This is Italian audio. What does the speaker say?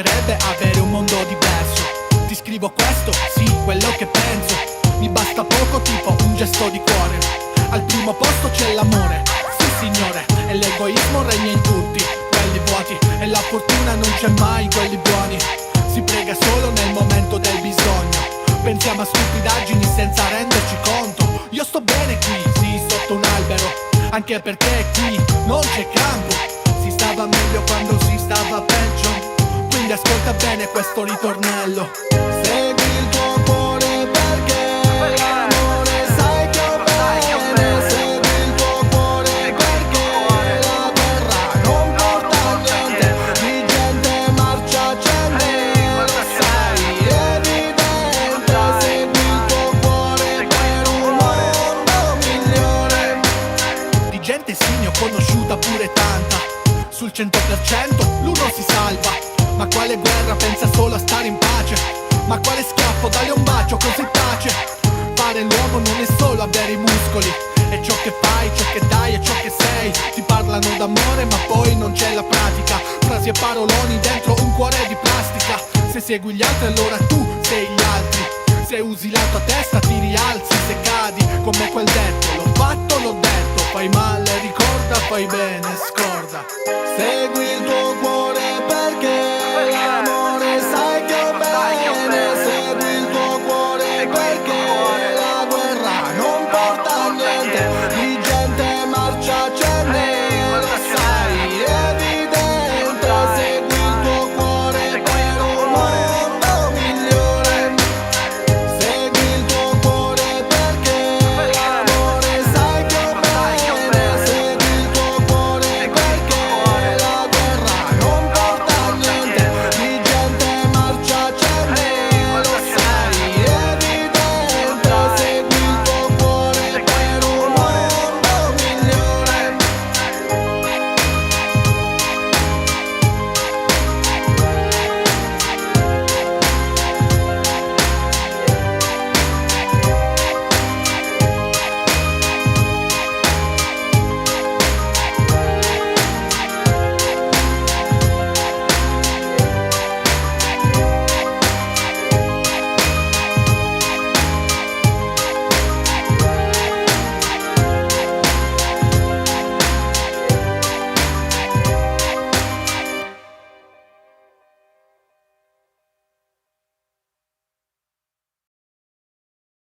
piacerebbe avere un mondo diverso. Ti scrivo questo, sì, quello che penso. Mi basta poco, tipo un gesto di cuore. Al primo posto c'è l'amore, sì signore, e l'egoismo regna in tutti quelli vuoti, e la fortuna non c'è mai in quelli buoni. Si prega solo nel momento del bisogno. Pensiamo a stupidaggini senza renderci conto. Io sto bene qui, sì, sotto un albero, anche perché qui non c'è campo. Si stava meglio quando si stava peggio. Quindi ascolta bene questo ritornello. Segui il tuo cuore perché l'amore sai che ho bene. Segui il tuo cuore perché la terra non porta niente. Di gente marcia accende, lo sai, è evidente. Segui il tuo cuore per un mondo migliore. Di gente sì ne ho conosciuta pure tanta. Sul 100% l'uno si salva. Ma quale guerra, pensa solo a stare in pace. Ma quale schiaffo, dale un bacio così tace. Fare l'uomo non è solo avere i muscoli, è ciò che fai, ciò che dai e ciò che sei. Ti parlano d'amore ma poi non c'è la pratica. Frasi e paroloni dentro un cuore di plastica. Se segui gli altri allora tu sei gli altri. Se usi la tua testa ti rialzi. Se cadi come quel detto, l'ho fatto, l'ho detto. Fai male, ricorda, fai bene, scorda. Segui il tuo cuore